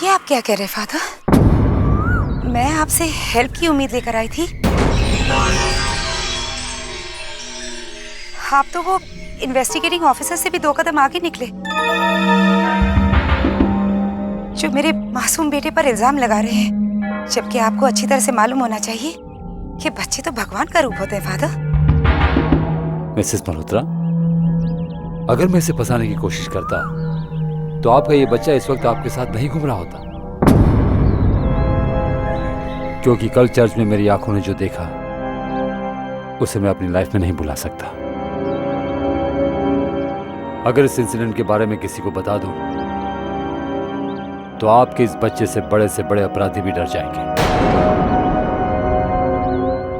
ये आप क्या कह रहे फादर? मैं आपसे हेल्प की उम्मीद लेकर आई थी। आप तो वो इन्वेस्टिगेटिंग ऑफिसर से भी 2 कदम आगे निकले, जो मेरे मासूम बेटे पर इल्जाम लगा रहे हैं, जबकि आपको अच्छी तरह से मालूम होना चाहिए कि बच्चे तो भगवान का रूप होते हैं फादर। मिसेस मल्होत्रा, अगर मैं इसे फंसाने की कोशिश करता तो आपका ये बच्चा इस वक्त आपके साथ नहीं घूम रहा होता, क्योंकि कल चर्च में मेरी आंखों ने जो देखा उसे मैं अपनी लाइफ में नहीं भुला सकता। अगर इस इंसिडेंट के बारे में किसी को बता दूं तो आपके इस बच्चे से बड़े अपराधी भी डर जाएंगे।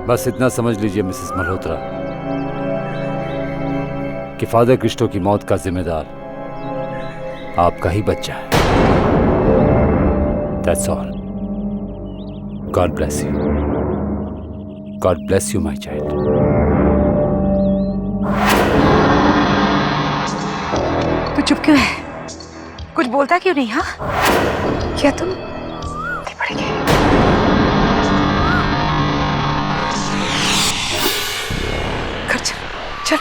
बस इतना समझ लीजिए मिसेस मल्होत्रा कि फादर क्रिस्टो की मौत का जिम्मेदार आपका ही बच्चा है। That's all. God bless you. God bless you, my child. तू चुप क्यों है? कुछ बोलता क्यों नहीं? हाँ, क्या तुम पड़ेगी? घर चल चल।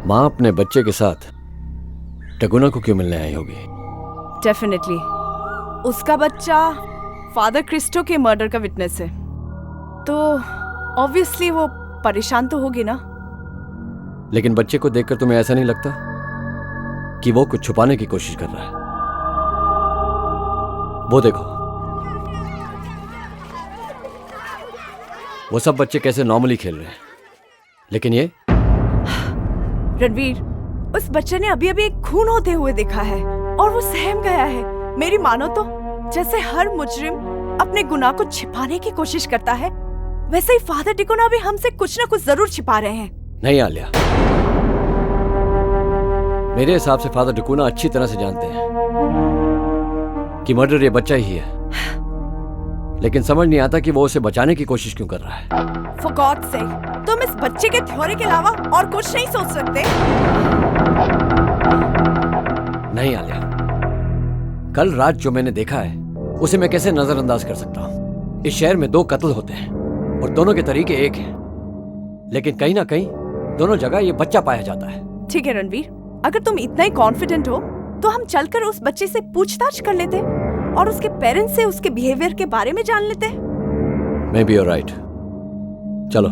माँ अपने बच्चे के साथ टगुना को क्यों मिलने आई होगी? डेफिनेटली उसका बच्चा फादर क्रिस्टो के मर्डर का विटनेस है, तो ऑब्वियसली वो परेशान तो होगी ना। लेकिन बच्चे को देखकर तुम्हें ऐसा नहीं लगता कि वो कुछ छुपाने की कोशिश कर रहा है? वो देखो, वो सब बच्चे कैसे नॉर्मली खेल रहे हैं, लेकिन ये रणवीर, उस बच्चे ने अभी अभी एक खून होते हुए देखा है और वो सहम गया है। मेरी मानो तो जैसे हर मुजरिम अपने गुनाह को छिपाने की कोशिश करता है, वैसे ही फादर टिकोना भी हमसे कुछ ना कुछ जरूर छिपा रहे हैं। नहीं आलिया, मेरे हिसाब से फादर टिकोना अच्छी तरह से जानते हैं कि मर्डर ये बच्चा ही है, लेकिन समझ नहीं आता कि वो उसे बचाने की कोशिश क्यों कर रहा है। For God's sake, तुम इस बच्चे के थ्योरी के अलावा और कुछ नहीं सोच सकते? नहीं आलिया, कल रात जो मैंने देखा है उसे मैं कैसे नजरअंदाज कर सकता हूँ? इस शहर में 2 कत्ल होते हैं और दोनों के तरीके एक हैं, लेकिन कहीं ना कहीं दोनों जगह ये बच्चा पाया जाता है। ठीक है रणवीर, अगर तुम इतना ही कॉन्फिडेंट हो तो हम चलकर उस बच्चे से पूछताछ कर लेते और उसके पेरेंट्स से उसके बिहेवियर के बारे में जान लेते। मे बी यू राइट, चलो।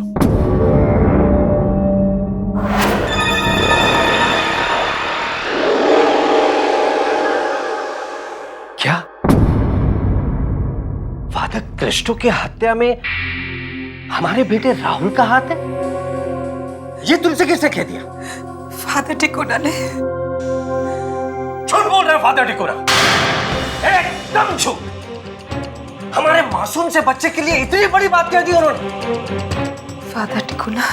क्या फादर क्रिस्टो की हत्या में हमारे बेटे राहुल का हाथ है? ये तुमसे किसने कह दिया? फादर टिकोना ने। झूठ बोल रहे हो फादर टिकोना, एकदम झूठ। हमारे मासूम से बच्चे के लिए इतनी बड़ी बात कह दी उन्होंने। फादर टिकोना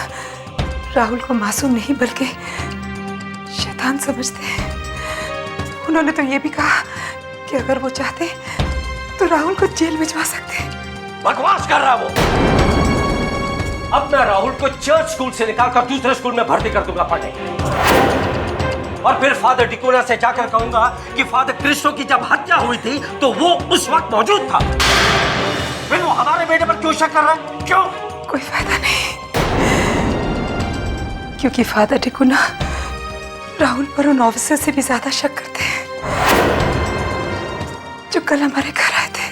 राहुल को मासूम नहीं बल्कि शैतान समझते हैं। उन्होंने तो ये भी कहा कि अगर वो चाहते तो राहुल को जेल भिजवा सकते। बकवास कर रहा वो। अब मैं राहुल को चर्च स्कूल से निकालकर दूसरे स्कूल में भर्ती कर दूंगा पढ़ने के लिए, और फिर फादर टिकोना से जाकर कहूंगा कि फादर क्रिस्टो की जब हत्या हुई थी तो वो उस वक्त मौजूद था। फिर वो हमारे बेटे पर क्यों शक कर रहा है? क्यों? कोई फायदा नहीं, क्योंकि फादर टिकोना राहुल पर उन ऑफिसर से भी ज्यादा शक करते हैं जो कल हमारे घर आए थे।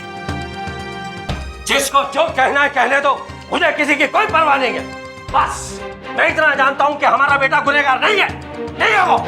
जिसको जो कहना है कहने दो, मुझे किसी की कोई परवाह नहीं है। बस मैं इतना जानता हूं कि हमारा बेटा गुनहगार नहीं है, नहीं है वो।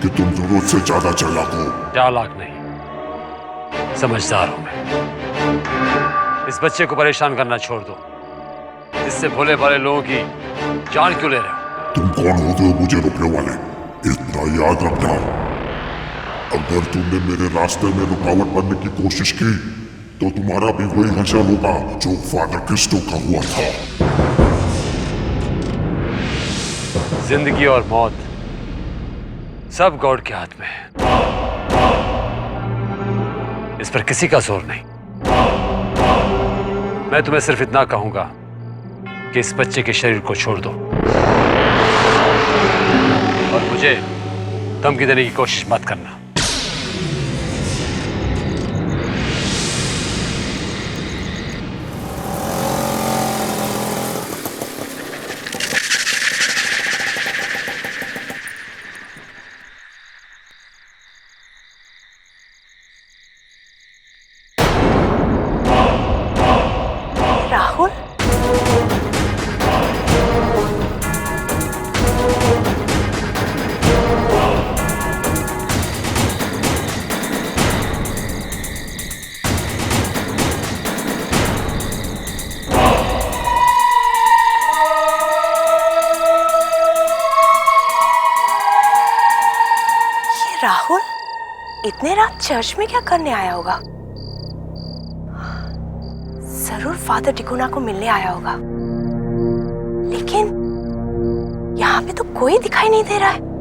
कि तुम जरूरत से ज्यादा चालाक हो। चालाक नहीं, समझदार हूं मैं। इस बच्चे को परेशान करना छोड़ दो। इससे भोले भाले लोगों की जान क्यों ले रहे हो? तुम कौन होते हो मुझे रोकने वाले? इतना याद रखना, अगर तुमने मेरे रास्ते में रुकावट बनने की कोशिश की तो तुम्हारा भी वही हशर होगा जो फादर क्रिस्टो का हुआ था। जिंदगी और मौत सब गॉड के हाथ में है। इस पर किसी का जोर नहीं। मैं तुम्हें सिर्फ इतना कहूंगा कि इस बच्चे के शरीर को छोड़ दो और मुझे धमकी देने की कोशिश मत करना। राहुल, ये राहुल इतने रात चर्च में क्या करने आया होगा? जरूर फादर टिकोना को मिलने आया होगा, लेकिन यहाँ पे तो कोई दिखाई नहीं दे रहा है।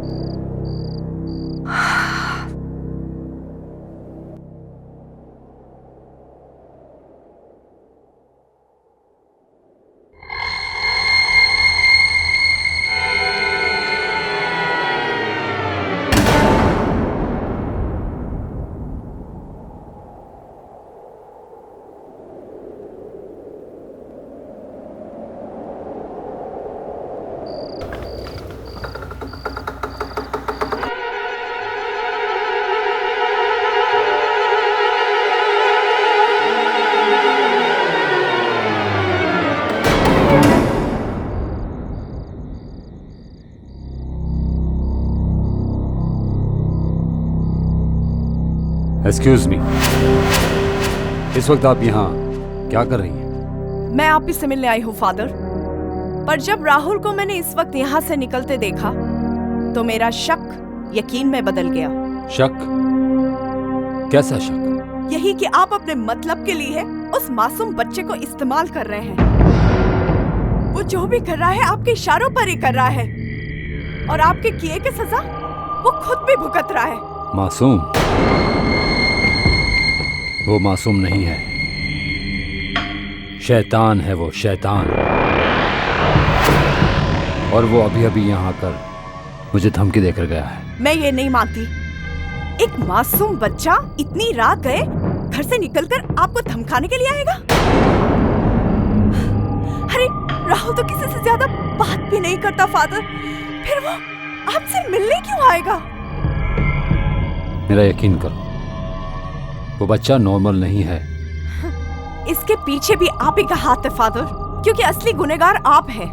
एक्सक्यूज मी, इस वक्त आप यहाँ क्या कर रही हैं? मैं आप ही से मिलने आई हूँ फादर, पर जब राहुल को मैंने इस वक्त यहाँ से निकलते देखा तो मेरा शक यकीन में बदल गया। शक? कैसा शक? यही कि आप अपने मतलब के लिए उस मासूम बच्चे को इस्तेमाल कर रहे हैं। वो जो भी कर रहा है आपके इशारों पर ही कर रहा है, और आपके किए की सजा वो खुद भी भुगत रहा है। मासूम? वो मासूम नहीं है, शैतान है वो, शैतान। और वो अभी अभी यहाँ आकर मुझे धमकी देकर गया है। मैं ये नहीं मानती। एक मासूम बच्चा इतनी रात गए घर से निकलकर आपको धमकाने के लिए आएगा? अरे राहुल तो किसी से ज्यादा बात भी नहीं करता फादर, फिर वो आपसे मिलने क्यों आएगा? मेरा यकीन करो, वो बच्चा नॉर्मल नहीं है। इसके पीछे भी आप ही का हाथ है फादर, क्योंकि असली गुनहगार आप हैं,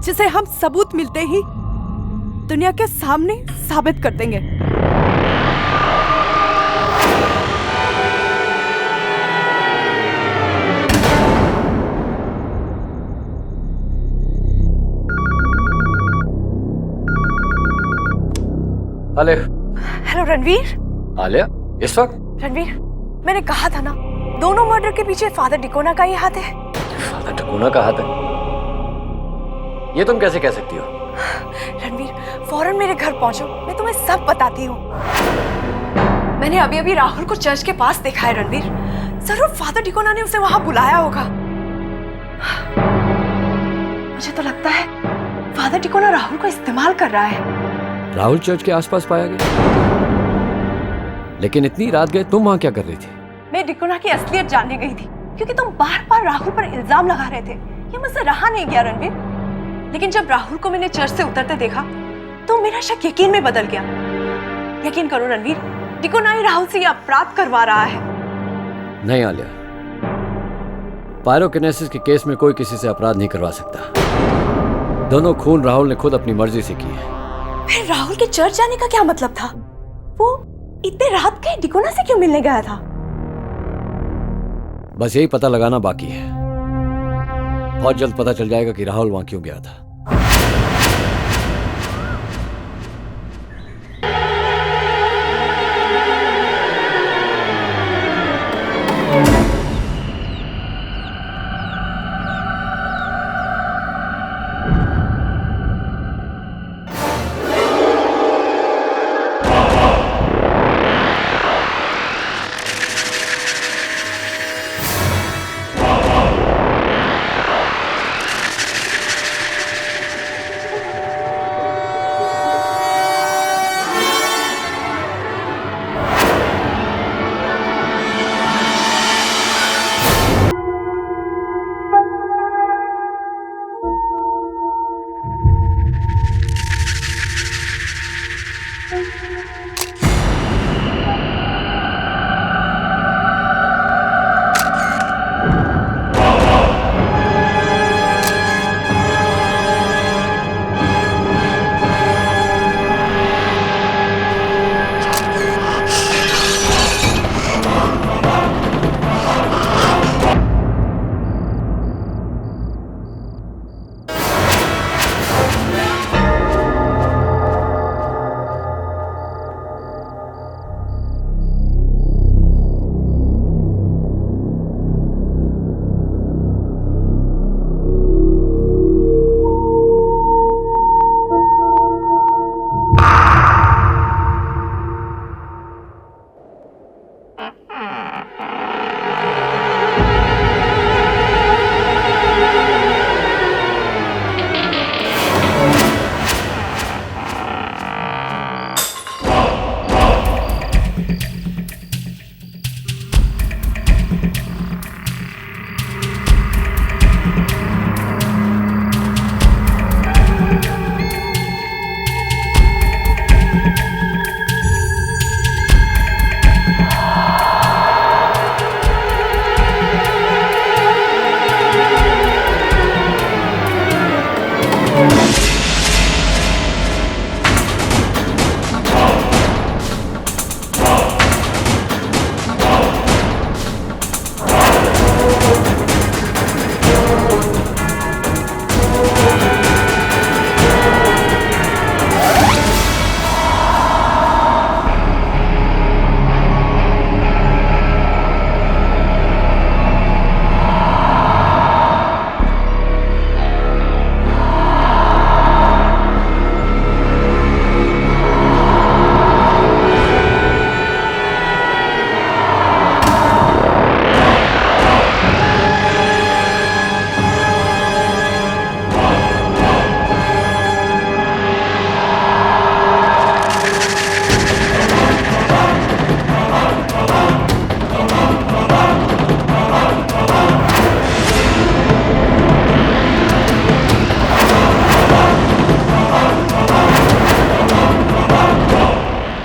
जिसे हम सबूत मिलते ही दुनिया के सामने साबित कर देंगे। हेलो। हेलो रणवीर। आलिया, इस वक्त? रणवीर, मैंने कहा था ना, दोनों मर्डर के पीछे फादर डिकोना का ही हाथ है। फादर टिकोना का हाथ है? ये तुम कैसे कह सकती हो? रणवीर, फौरन मेरे घर पहुंचो, मैं तुम्हें सब बताती हूँ। मैंने अभी अभी राहुल को चर्च के पास देखा है रणवीर। जरूर फादर डिकोना ने उसे वहां बुलाया होगा। मुझे तो लगता है फादर डिकोना राहुल को इस्तेमाल कर रहा है। राहुल चर्च के आसपास पाया गया, लेकिन इतनी रात गए तुम वहां क्या कर रही थी? मैं डिकोना की असलियत जानने गई थी, क्योंकि तुम बार बार राहुल पर इल्जाम लगा रहे थे। ये मुझसे रहा नहीं गया रणवीर। लेकिन जब राहुल को मैंने चर्च से उतरते देखा तो मेरा शक यकीन में बदल गया। यकीन करो रणवीर, डिकोना ही राहुल से ये अपराध करवा रहा है। नहीं आलिया, पायरोकिनेसिस के केस में कोई किसी से अपराध नहीं करवा सकता। दोनों खून राहुल ने खुद अपनी मर्जी से किए हैं। फिर राहुल के चर्च जाने का क्या मतलब था? वो इतने रात के डिकोना से क्यों मिलने गया था? बस यही पता लगाना बाकी है। बहुत जल्द पता चल जाएगा कि राहुल वहां क्यों गया था।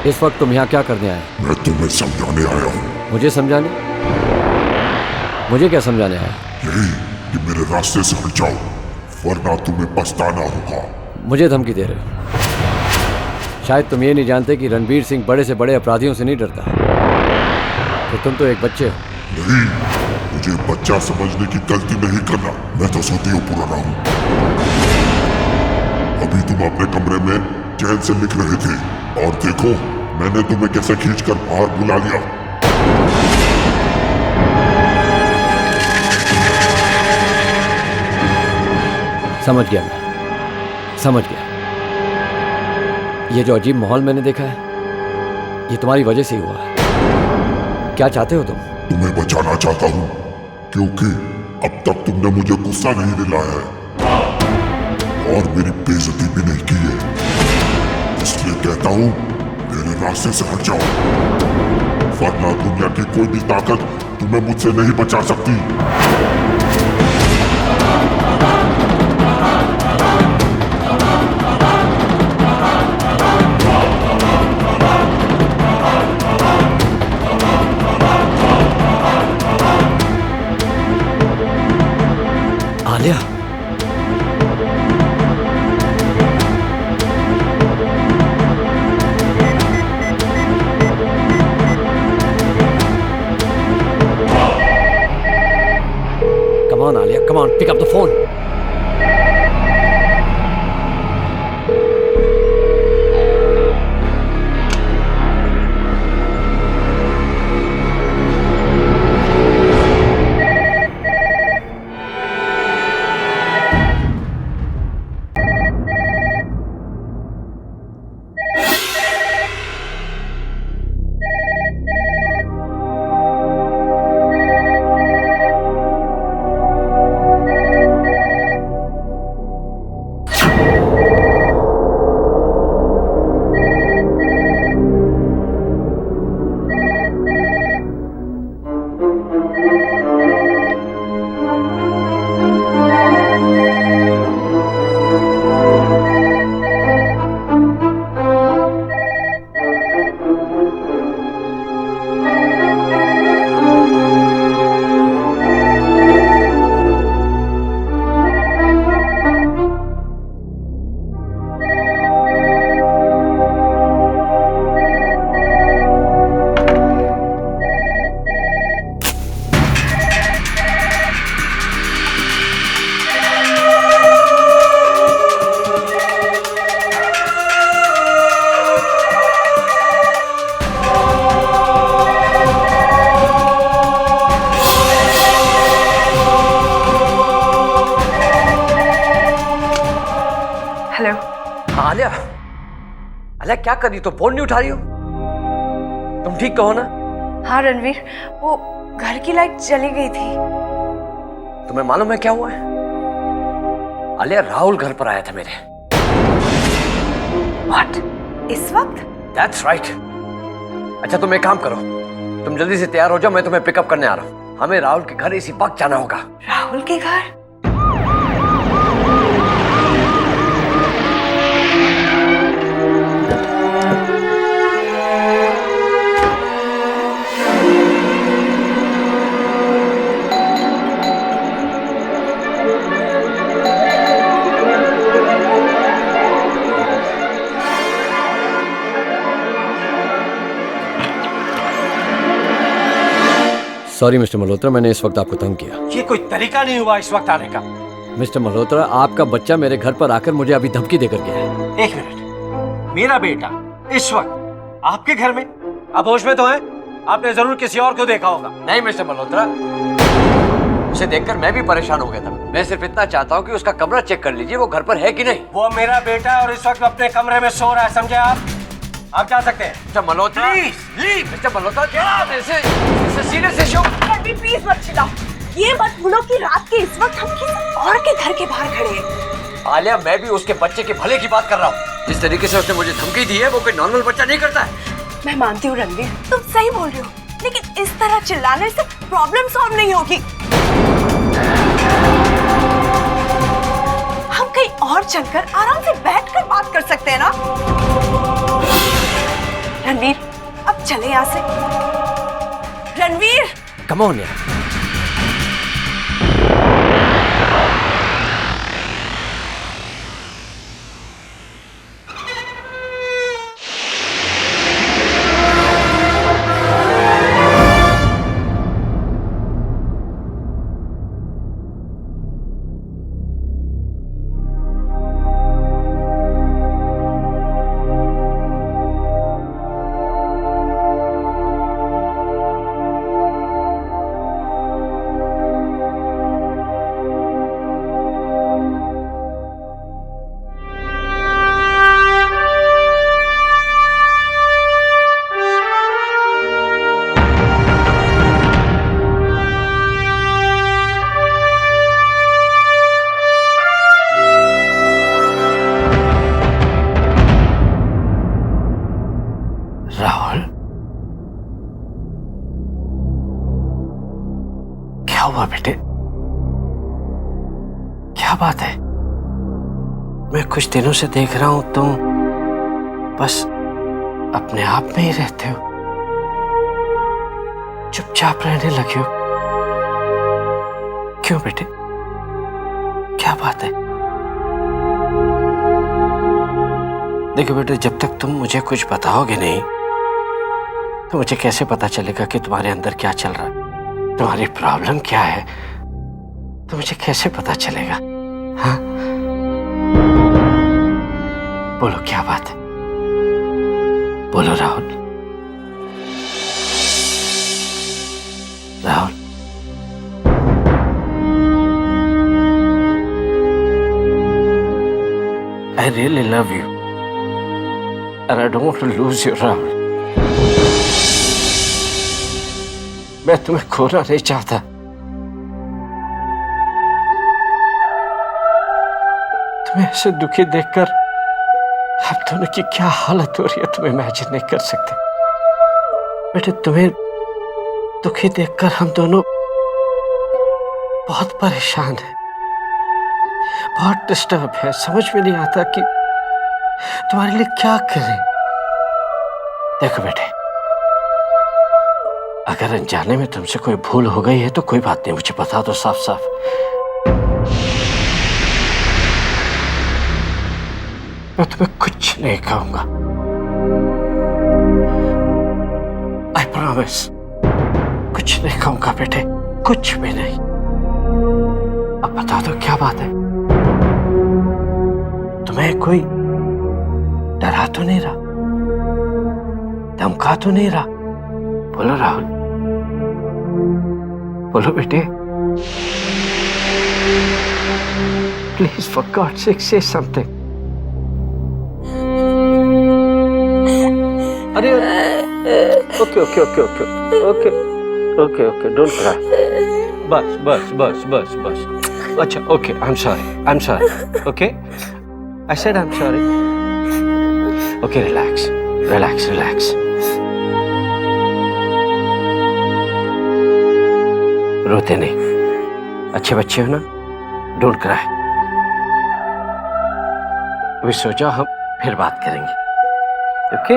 इस वक्त तुम यहाँ क्या करने आए? मैं तुम्हें समझाने आया हूँ। मुझे समझाने? मुझे क्या समझाने आए? यही कि मेरे रास्ते से हट जाओ, वरना तुम्हें पछताना होगा। मुझे धमकी दे रहे हो? शायद तुम ये नहीं जानते कि रणबीर सिंह बड़े से बड़े अपराधियों से नहीं डरता। तो तुम तो एक बच्चे हो। नहीं, मुझे बच्चा समझने की गलती नहीं करना। मैं तो सदियों पुराना हूँ। अभी तुम अपने कमरे में चैन से लिख रहे थे और देखो मैंने तुम्हें कैसे खींचकर बाहर बुला लिया। समझ गया, मैं समझ गया। ये जो अजीब माहौल मैंने देखा है, ये तुम्हारी वजह से ही हुआ है। क्या चाहते हो तुम? तुम्हें बचाना चाहता हूँ, क्योंकि अब तक तुमने मुझे गुस्सा नहीं दिलाया है और मेरी बेइज्जती भी नहीं की है। इसलिए कहता हूँ, मेरे रास्ते से हट जाओ, वरना दुनिया की कोई भी ताकत तुम्हें मुझसे नहीं बचा सकती। Alia, pick up the phone. Hello. Alia, Alia क्या कर रही हो? तो फोन नहीं उठा रही हो? तुम ठीक कहो ना? हाँ रणवीर, वो घर की लाइट चली गई थी। तुम्हें मालूम है क्या हुआ है? आलिया, राहुल घर पर आया था मेरे। व्हाट? इस वक्त? That's right. अच्छा तुम एक काम करो, तुम जल्दी से तैयार हो जाओ, मैं तुम्हें पिकअप करने आ रहा हूँ। हमें राहुल के घर इसी वक्त जाना होगा। राहुल के घर? सॉरी मिस्टर मल्होत्रा, मैंने इस वक्त आपको तंग किया। ये कोई तरीका नहीं हुआ इस वक्त आने का। मिस्टर मल्होत्रा, आपका बच्चा मेरे घर पर आकर मुझे अभी धमकी देकर गया है। एक मिनट, मेरा बेटा इस वक्त आपके घर में? अब होश में तो है? आपने जरूर किसी और को देखा होगा। नहीं मिस्टर मल्होत्रा, उसे देखकर मैं भी परेशान हो गया था। मैं सिर्फ इतना चाहता हूँ कि उसका कमरा चेक कर लीजिए, वो घर पर है कि नहीं। वो मेरा बेटा है और इस वक्त अपने कमरे में सो रहा है, समझे आप? आप जा सकते हैं। Mister Malhotra, please leave. Mister Malhotra, serious issue. Ranveer please मत चिल्लाओ। ये मत भूलो कि रात के इस वक्त हम किसी और के घर के बाहर खड़े हैं। आलिया, मैं भी उसके बच्चे के भले की बात कर रहा हूँ। जिस तरीके से उसने मुझे धमकी दी है, वो कोई नॉर्मल बच्चा नहीं करता है। मैं मानती हूँ रणवीर, तुम सही बोल रहे हो, लेकिन इस तरह चिल्लाने से प्रॉब्लम सॉल्व नहीं होगी। हम कहीं और चलकर आराम से बैठकर बात कर सकते हैं ना? रणवीर, अब चले यहाँ से। रणवीर, कम ऑन यार। राहुल, क्या हुआ बेटे? क्या बात है? मैं कुछ दिनों से देख रहा हूं तुम बस अपने आप में ही रहते हो, चुपचाप रहने लगे हो। क्यों बेटे, क्या बात है? देखो बेटे, जब तक तुम मुझे कुछ बताओगे नहीं तो मुझे कैसे पता चलेगा कि तुम्हारे अंदर क्या चल रहा है, तुम्हारी प्रॉब्लम क्या है। तो मुझे कैसे पता चलेगा? हाँ, बोलो क्या बात है? बोलो Rahul. Rahul, I really love you and I don't want to lose you, Rahul. मैं तुम्हें खोना नहीं चाहता। तुम्हें ऐसे दुखी देखकर हम दोनों की क्या हालत हो रही है तुम इमेजिन नहीं कर सकते। बेटे, तुम्हें दुखी देखकर हम दोनों बहुत परेशान हैं, बहुत डिस्टर्ब है। समझ में नहीं आता कि तुम्हारे लिए क्या करें। देखो बेटे, अगर अनजाने में तुमसे कोई भूल हो गई है तो कोई बात नहीं, मुझे बता दो साफ साफ। मैं तुम्हें कुछ नहीं कहूंगा। आई प्रॉमिस, कुछ नहीं कहूंगा बेटे, कुछ भी नहीं। अब बता दो क्या बात है? तुम्हें कोई डरा तो नहीं रहा, धमका तो नहीं रहा? बोलो राहुल, बोलो बेटे, प्लीज फॉर गॉड्स सेक से समथिंग। अरे okay okay okay okay okay okay okay, don't cry. बस बस बस बस बस। अच्छा okay, I am sorry okay, I said I am sorry. Okay, relax relax relax. रोते नहीं, अच्छे बच्चे हो ना, डोंट क्राई। अभी सोचा हम फिर बात करेंगे, ओके?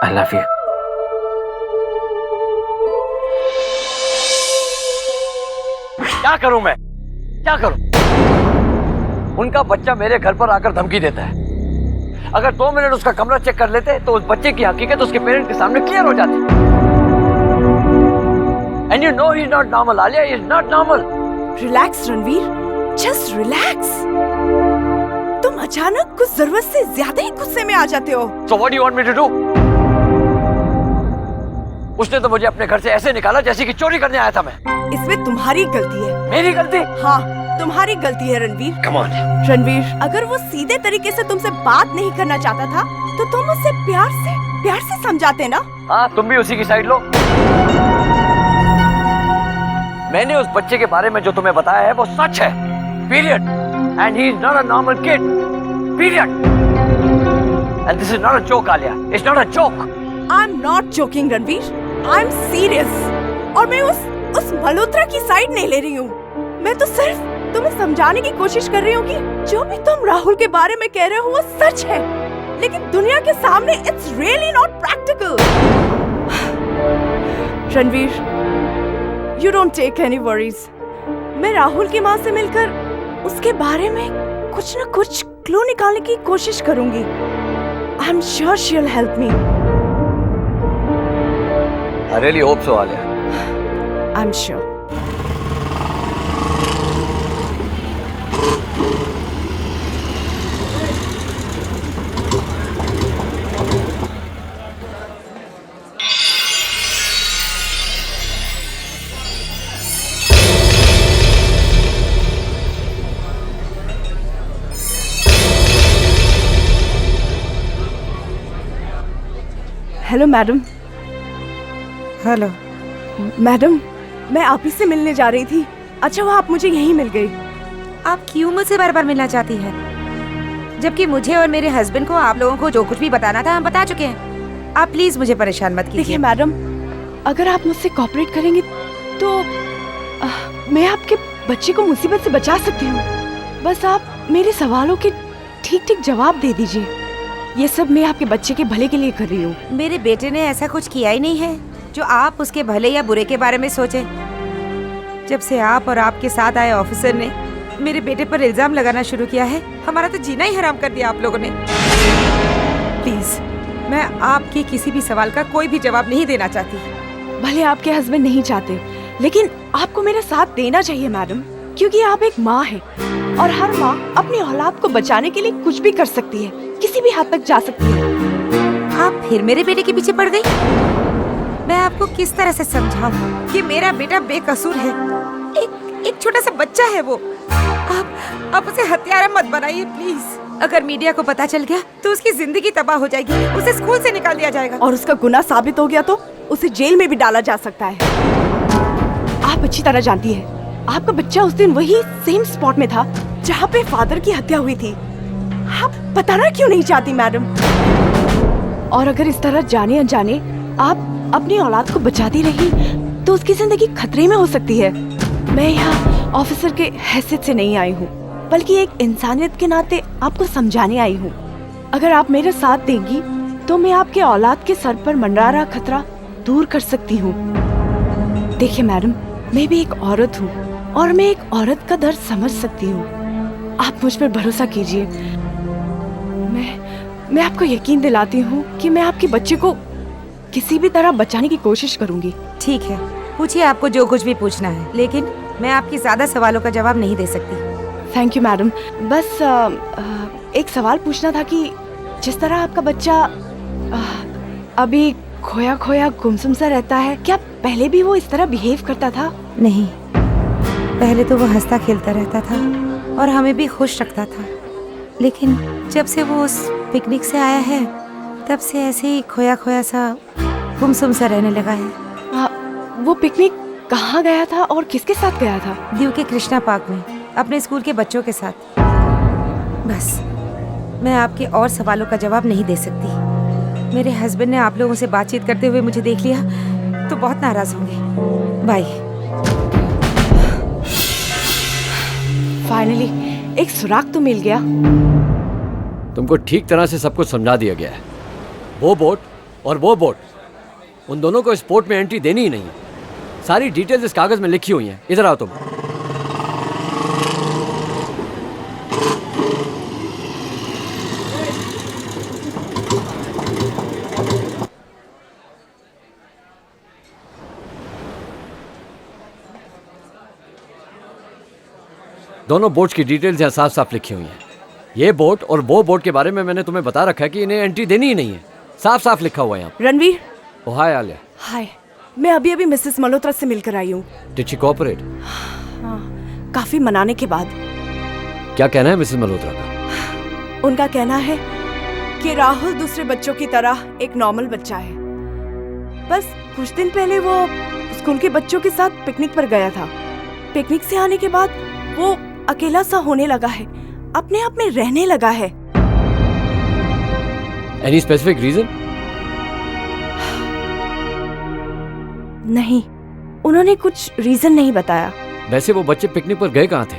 I love you. क्या करूं मैं, क्या करूं? उनका बच्चा मेरे घर पर आकर धमकी देता है। अगर 2 मिनट उसका कमरा चेक कर लेते तो उस बच्चे की हकीकत उसके पेरेंट्स के सामने क्लियर हो जाती। And you know he is not normal, Alia, he is not normal. Relax Ranveer, just relax. तुम अचानक कुछ जरूरत से ज्यादा ही गुस्से में आ जाते हो। So what do you want me to do? उसने तो मुझे अपने घर से ऐसे निकाला जैसे कि चोरी करने आया था मैं। इसमें तुम्हारी गलती है। मेरी गलती? हाँ, तुम्हारी गलती है रणवीर। कम ऑन रणवीर, अगर वो सीधे तरीके से तुमसे बात नहीं करना चाहता था तो तुम उसे प्यार से समझाते ना। हाँ, तुम भी उसी की साइड लो। मैंने उस बच्चे के बारे में जो तुम्हें बताया है वो सच है, period. And he is not a normal kid, period. And this is not a joke, Alia, it's not a joke. I am not joking Ranveer, I am serious. और मैं उस मल्होत्रा की साइड नहीं ले रही हूँ। मैं तो सिर्फ तुम्हें समझाने की कोशिश कर रही हूँ कि जो भी तुम राहुल के बारे में कह रहे हो वो सच है, लेकिन दुनिया के सामने it's really not practical. Ranveer, you don't take any worries. मैं राहुल की माँ से मिलकर उसके बारे में कुछ न कुछ क्लू निकालने की कोशिश करूंगी। I am sure she will help me. I really hope so, Alia. I'm sure. Hello madam. Hello madam, मैं आप ही से मिलने जा रही थी। अच्छा हुआ आप मुझे यहीं मिल गई। आप क्यों मुझसे बार बार मिलना चाहती हैं? जबकि मुझे और मेरे हस्बैंड को आप लोगों को जो कुछ भी बताना था हम बता चुके हैं। आप प्लीज मुझे परेशान मत कीजिए। देखिए मैडम, अगर आप मुझसे कोऑपरेट करेंगे तो मैं आपके बच्चे को मुसीबत से बचा सकती हूँ। बस आप मेरे सवालों के ठीक ठीक जवाब दे दीजिए। ये सब मैं आपके बच्चे के भले के लिए कर रही हूँ। मेरे बेटे ने ऐसा कुछ किया ही नहीं है जो आप उसके भले या बुरे के बारे में सोचे। जब से आप और आपके साथ आए ऑफिसर ने मेरे बेटे पर इल्जाम लगाना शुरू किया है, हमारा तो जीना ही हराम कर दिया आप लोगों ने। प्लीज, मैं आपके किसी भी सवाल का कोई भी जवाब नहीं देना चाहती। भले आपके हस्बैंड नहीं चाहते, लेकिन आपको मेरा साथ देना चाहिए मैडम, क्योंकि आप एक माँ हैं और हर माँ अपनी औलाद को बचाने के लिए कुछ भी कर सकती है, किसी भी हद तक जा सकती है। आप फिर मेरे बेटे के पीछे पड़ गई। मैं आपको किस तरह से समझाऊं कि मेरा बेटा बेकसूर है। एक छोटा सा बच्चा है वो। आप उसे हत्यारा मत बनाइए प्लीज। अगर मीडिया को पता चल गया तो उसकी जिंदगी तबाह हो जाएगी, उसे स्कूल से निकाल दिया जाएगा। और उसका गुनाह साबित हो गया तो उसे जेल में भी डाला जा सकता है। आप अच्छी तरह जानती है, आपका बच्चा उस दिन वही सेम स्पॉट में था जहाँ पे फादर की हत्या हुई थी। आप बताना क्यों नहीं चाहती मैडम? और अगर इस तरह जाने अनजाने आप अपनी औलाद को बचाती रही तो उसकी जिंदगी खतरे में हो सकती है। मैं यहाँ ऑफिसर के हैसियत से नहीं आई हूँ, बल्कि एक इंसानियत के नाते आपको समझाने आई हूँ। अगर आप मेरा साथ देंगी तो मैं आपके औलाद के सर पर मंडरा रहा खतरा दूर कर सकती हूँ। देखिए मैडम, मैं भी एक औरत हूँ और मैं एक औरत का दर्द समझ सकती हूँ। आप मुझ पर भरोसा कीजिए। मैं आपको यकीन दिलाती हूँ कि मैं आपके बच्चे को किसी भी तरह बचाने की कोशिश करूँगी। ठीक है, पूछिए आपको जो कुछ भी पूछना है, लेकिन मैं आपकी ज्यादा सवालों का जवाब नहीं दे सकती। Thank you madam. बस एक सवाल पूछना था कि जिस तरह आपका बच्चा अभी खोया खोया गुमसुम सा रहता है, क्या पहले भी वो इस तरह बिहेव करता था? नहीं, पहले तो वो हंसता खेलता रहता था और हमें भी खुश रखता था, लेकिन जब से वो उस पिकनिक से आया है तब से ऐसे ही खोया खोया सा गुमसुम सा रहने लगा है। वो पिकनिक कहाँ गया था और किसके साथ गया था? दीव के कृष्णा पार्क में अपने स्कूल के बच्चों के साथ। बस मैं आपके और सवालों का जवाब नहीं दे सकती। मेरे हस्बैंड ने आप लोगों से बातचीत करते हुए मुझे देख लिया तो बहुत नाराज होंगे। बाय। फाइनली एक सुराग तो मिल गया। तुमको ठीक तरह से सब कुछ समझा दिया गया है। वो बोट और वो बोट, उन दोनों को इस पोर्ट में एंट्री देनी ही नहीं है। सारी डिटेल्स इस कागज में लिखी हुई हैं। इधर आओ तुम। दोनों बोट्स की डिटेल्स यहाँ साफ साफ लिखी हुई हैं। ये बोट और वो बोट के बारे में मैंने तुम्हें बता रखा है कि इन्हें एंट्री देनी ही नहीं है। साफ साफ लिखा हुआ है यहाँ। रणवीर। ओ हाय आलिया। हाय, मैं अभी मिसेस मल्होत्रा से मिलकर आई हूँ। Did she cooperate? हाँ, काफी मनाने के बाद। क्या कहना है मिसेस मल्होत्रा का? उनका कहना है कि राहुल दूसरे बच्चों की तरह एक नॉर्मल बच्चा है। बस कुछ दिन पहले वो स्कूल के बच्चों के साथ पिकनिक पर गया था। पिकनिक से आने के बाद वो अकेला सा होने लगा है, अपने आप में रहने लगा है। Any specific reason? नहीं, उन्होंने कुछ रीजन नहीं बताया। वैसे वो बच्चे पिकनिक पर गए कहाँ थे?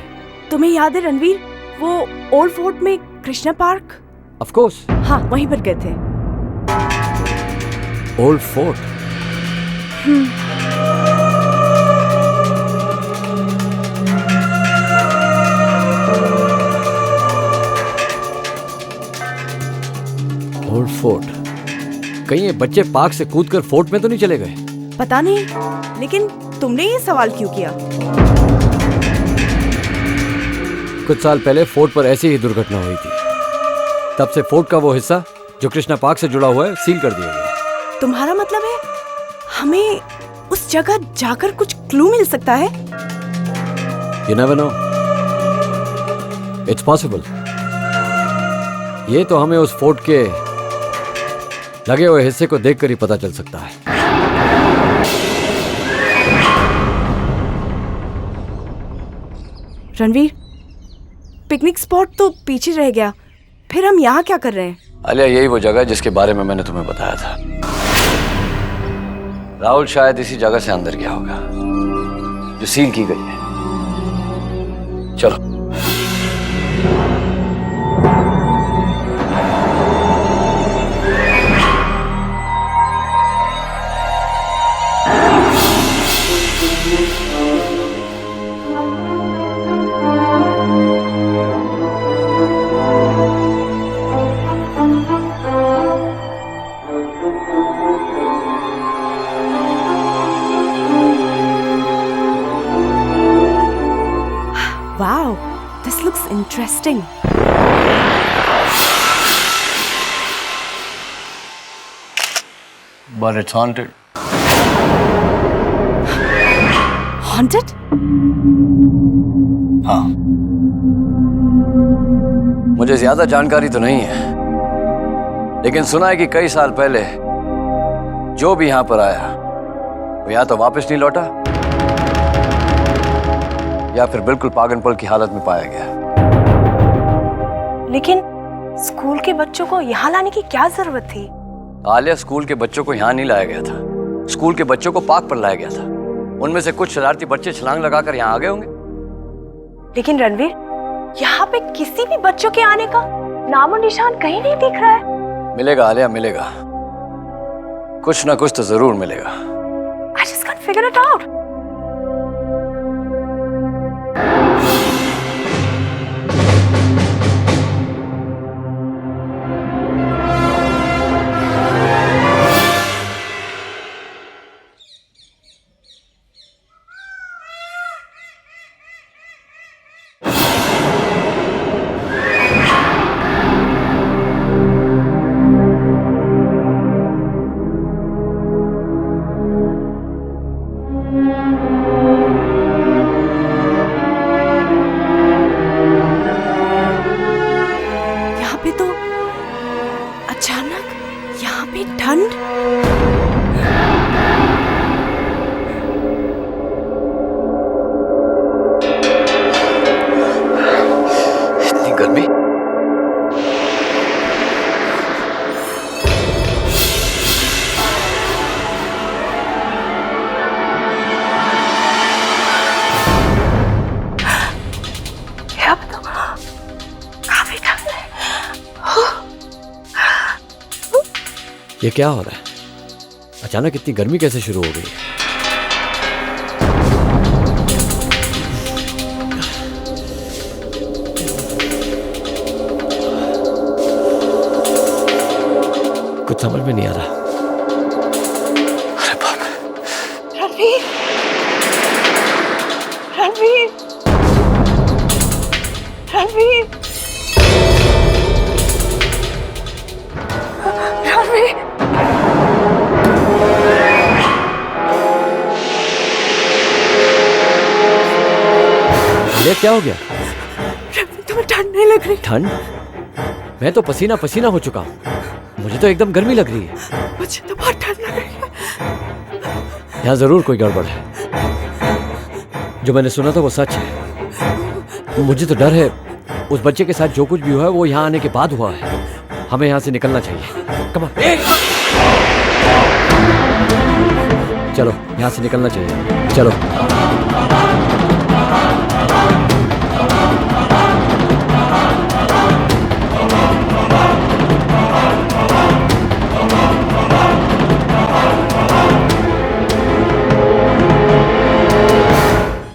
तुम्हें याद है रणवीर, वो ओल्ड फोर्ट में कृष्णा पार्क? Of course. हाँ, वहीं पर गए थे। Old fort? Old fort. कहीं ये बच्चे पार्क से कूदकर फोर्ट में तो नहीं चले गए? पता नहीं, लेकिन तुमने ये सवाल क्यों किया? कुछ साल पहले फोर्ट पर ऐसी ही दुर्घटना हुई थी। तब से फोर्ट का वो हिस्सा जो कृष्णा पार्क से जुड़ा हुआ है सील कर दिया गया। तुम्हारा मतलब है हमें उस जगह जाकर कुछ क्लू मिल सकता है? You never know. It's possible. ये तो हमें उस फोर्ट के लगे हुए हिस्से को देखकर ही पता चल सकता है। रणवीर, पिकनिक स्पॉट तो पीछे रह गया, फिर हम यहाँ क्या कर रहे हैं? आलिया, यही वो जगह जिसके बारे में मैंने तुम्हें बताया था। राहुल शायद इसी जगह से अंदर गया होगा जो सील की गई है। चलो। Wow, this looks interesting. But it's haunted. Haunted? हाँ, मुझे ज्यादा जानकारी तो नहीं है, लेकिन सुना है कि कई साल पहले जो भी यहां पर आया वो या तो वापस नहीं लौटा या फिर बिल्कुल पागलपन की हालत में पाया गया। लेकिन स्कूल के बच्चों को यहाँ लाने की क्या जरूरत थी? आलिया, स्कूल के बच्चों को यहाँ नहीं लाया गया था, स्कूल के बच्चों को पार्क पर लाया गया था। उनमें से कुछ शरारती बच्चे छलांग लगाकर यहाँ आ गए होंगे। लेकिन रणवीर, यहाँ पे किसी भी बच्चों के आने का नामो निशान कहीं नहीं दिख रहा है। मिलेगा आलिया, मिलेगा, कुछ ना कुछ तो जरूर मिलेगा। I just can't figure it out. यहाँ पे तो अचानक यहाँ पे ठंड। इतनी गर्मी। यहाँ पे तो काफी ठंड है। ये क्या हो रहा है? अचानक इतनी गर्मी कैसे शुरू हो गई? कुछ समझ में नहीं आ रहा। अरे बाप रे। रणवीर, रणवीर, रणवीर, रणवीर। ये क्या हो गया? रणवीर, तुम्हें ठंड नहीं लग रही? ठंड? मैं तो पसीना पसीना हो चुका हूँ, मुझे तो एकदम गर्मी लग रही है। मुझे तो बहुत ठंड लग रही है। यहाँ जरूर कोई गड़बड़ है। जो मैंने सुना था वो सच है। मुझे तो डर है उस बच्चे के साथ जो कुछ भी हुआ है वो यहाँ आने के बाद हुआ है। हमें यहाँ से निकलना चाहिए। कम ऑन, चलो यहाँ से निकलना चाहिए। चलो।